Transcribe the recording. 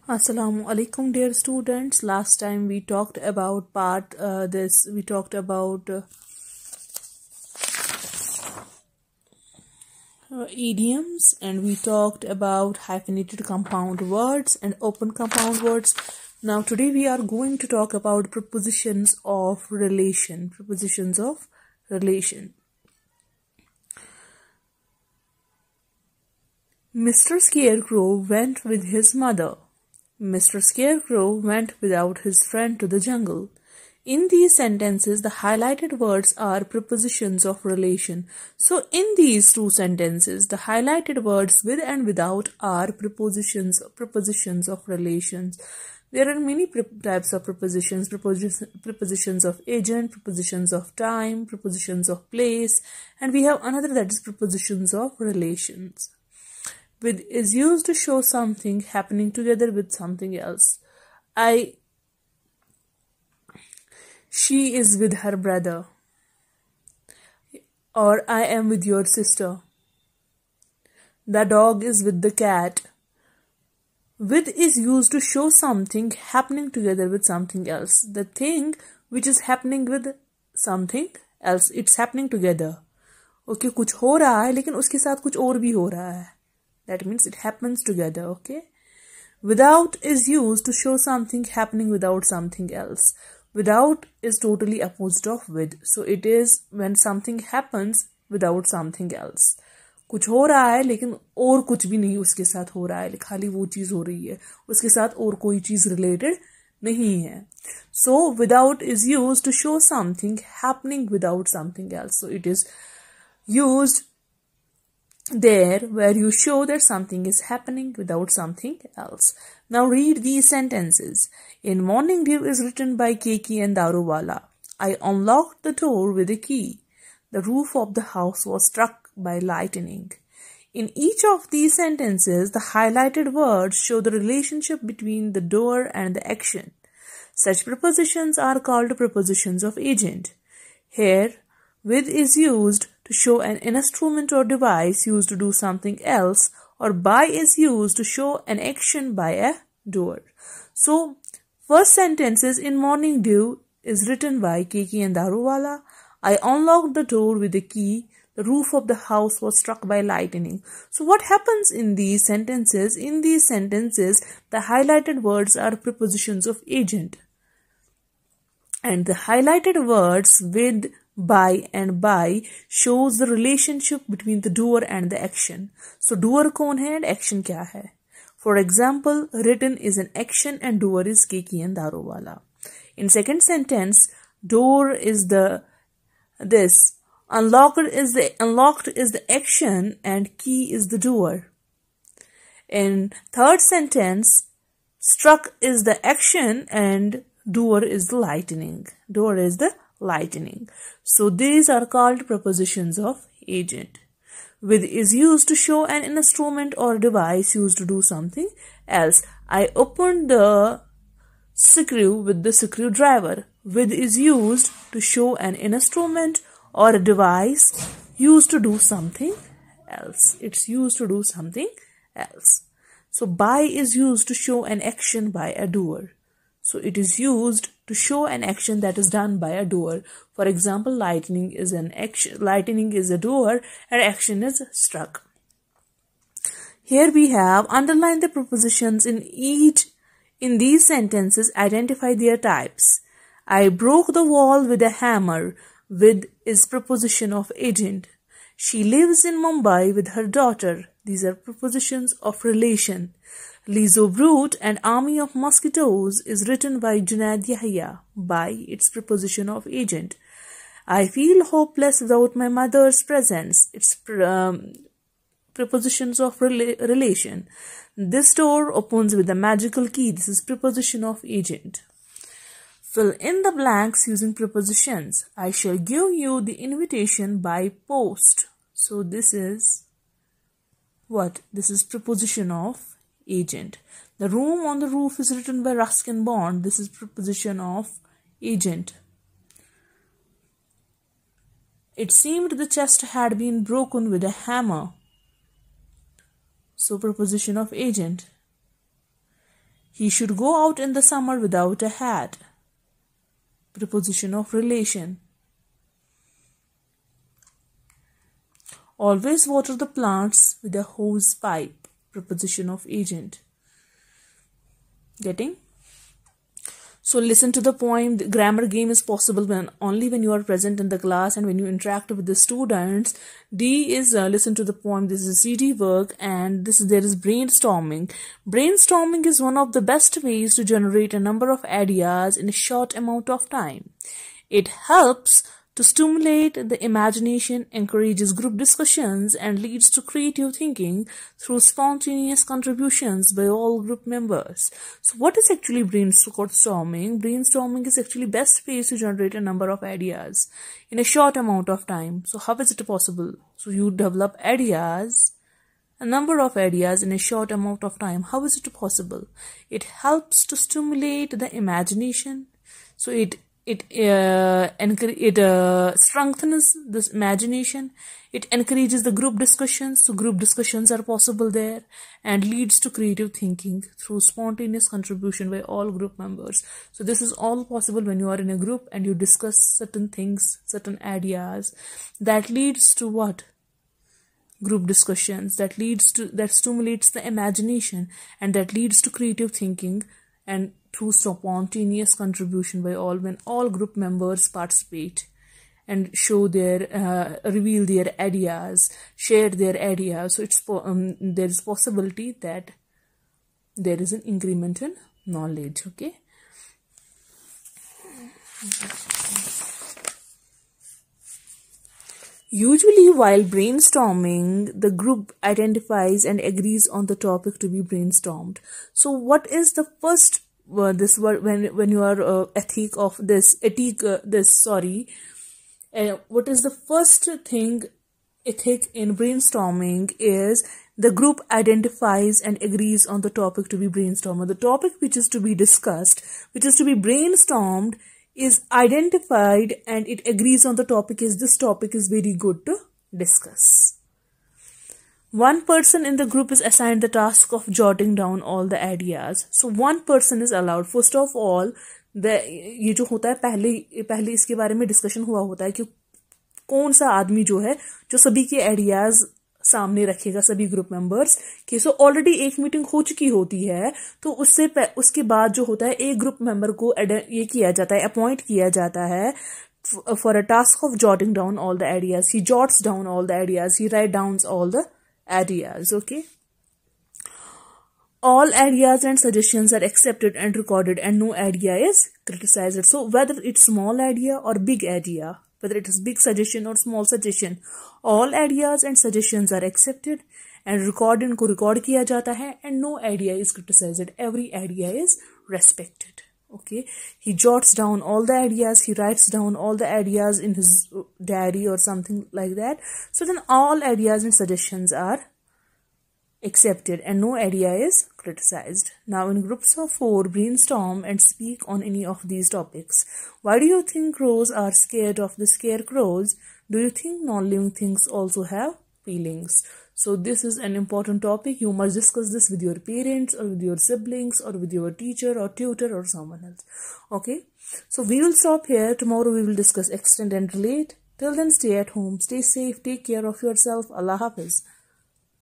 Assalamu alaikum, dear students. Last time we talked about idioms, and we talked about hyphenated compound words and open compound words. Now today we are going to talk about prepositions of relation. Mr. Scarecrow went with his mother. Mr. Scarecrow went without his friend to the jungle. In these sentences, the highlighted words are prepositions of relation. So, in these two sentences, the highlighted words with and without are prepositions of relations. There are many types of prepositions of agent, prepositions of time, prepositions of place, and we have another that is prepositions of relations. With is used to show something happening together with something else. She is with her brother, or I am with your sister. The dog is with the cat. With is used to show something happening together with something else. The thing which is happening with something else, it's happening together. Okay, कुछ हो रहा है लेकिन उसके साथ कुछ और भी हो रहा है. That means it happens together, okay? Without is used to show something happening without something else. Without is totally opposite of with. So it is when something happens without something else. कुछ हो रहा है लेकिन और कुछ भी नहीं उसके साथ हो रहा है, खाली वो चीज हो रही है, उसके साथ और कोई चीज रिलेटेड नहीं है. So without is used to show something happening without something else. So it is used there where you show that something is happening without something else. Now read these sentences. In Morning Dew is written by Keki and Daruwala. I unlocked the door with a key. The roof of the house was struck by lightning. In each of these sentences, the highlighted words show the relationship between the doer and the action. Such prepositions are called prepositions of agent. Here, with is used to show an instrument or device used to do something else, or by is used to show an action by a doer. So, first sentence is in Morning Dew is written by Keki and Daruwala. I unlocked the door with a key. The roof of the house was struck by lightning. So what happens in these sentences? In these sentences, the highlighted words are prepositions of agent. And the highlighted words with, by and by shows the relationship between the doer and the action. So doer कौन है and action क्या है? For example, written is an action and doer is Keki and Daruwala. In second sentence, door is unlocked is the action and key is the doer. In third sentence, struck is the action and doer is the lightning. So these are called prepositions of agent. With is used to show an instrument or device used to do something else. I opened the screw with the screwdriver. With is used to show an instrument or a device used to do something else. It's used to do something else. So by is used to show an action by a doer. So it is used to show an action that is done by a doer. For example, lightning is a doer and action is struck. Here we have underlined the prepositions in these sentences, identify their types. I broke the wall with a hammer. With is preposition of agent. She lives in Mumbai with her daughter. These are prepositions of relation. Lizo Brute and Army of Mosquitoes is written by Junaid Yahya. By its preposition of agent. I feel hopeless without my mother's presence. It's prepositions of relation. This door opens with a magical key. This is preposition of agent. Fill in the blanks using prepositions. I shall give you the invitation by post. So this is what? This is preposition of agent. The room on the roof is written by Ruskin Bond. This is preposition of agent. It seemed the chest had been broken with a hammer. So preposition of agent. He should go out in the summer without a hat. Preposition of relation. Always water the plants with a hose pipe. Preposition of agent. Getting? So listen to the poem. The grammar game is possible only when you are present in the class and when you interact with the students. D is listen to the poem. This is CD work, and there is brainstorming. Brainstorming is one of the best ways to generate a number of ideas in a short amount of time. It helps to stimulate the imagination, encourages group discussions, and leads to creative thinking through spontaneous contributions by all group members. So what is actually brainstorming? Brainstorming is actually best ways to generate a number of ideas in a short amount of time. So how is it possible? So you develop ideas, a number of ideas in a short amount of time. How is it possible? It helps to stimulate the imagination. So it strengthens this imagination. It encourages the group discussions. So group discussions are possible there, and leads to creative thinking through spontaneous contribution by all group members. So this is all possible when you are in a group and you discuss certain things, certain ideas. That leads to what? Group discussions. That stimulates the imagination, and that leads to creative thinking, and through spontaneous contribution by all, when all group members participate and show their reveal their ideas, share their ideas. So it's there is possibility that there is an increment in knowledge. Okay. Usually while brainstorming, the group identifies and agrees on the topic to be brainstormed. So what is the first this word when you are what is the first thing ethic in brainstorming is the group identifies and agrees on the topic to be brainstormed. The topic which is to be discussed, which is to be brainstormed, is identified and it agrees on the topic is this topic is very good to discuss. One person in the group is assigned the task of jotting down all the ideas. So one person is allowed. First of all, ये जो होता है पहले इसके बारे में discussion हुआ होता है कि कौन सा आदमी जो है जो सभी के आइडियाज सामने रखेगा, सभी ग्रुप मेंबर्स के. सो ऑलरेडी एक मीटिंग हो चुकी होती है, तो उसके बाद जो होता है एक ग्रुप मेंबर को ये किया जाता है, अपॉइंट किया जाता है for a task of jotting down all the ideas. He jots down all the ideas, he write down all the ideas. Okay, all ideas and suggestions are accepted and recorded, and no idea is criticized. So whether it's small idea or big idea, whether it is big suggestion or small suggestion, all ideas and suggestions are accepted and recorded. इनको record किया जाता है, and no idea is criticized. Every idea is respected. Okay, he jots down all the ideas, he writes down all the ideas in his diary or something like that. So then all ideas and suggestions are accepted and no idea is criticized. Now in groups of 4, brainstorm and speak on any of these topics. Why do you think crows are scared of the scarecrows? Do you think non-living things also have feelings? So this is an important topic. You must discuss this with your parents or with your siblings or with your teacher or tutor or someone else. Okay, so we will stop here. Tomorrow we will discuss extend and relate. Till then, stay at home, stay safe, take care of yourself. Allah Hafiz.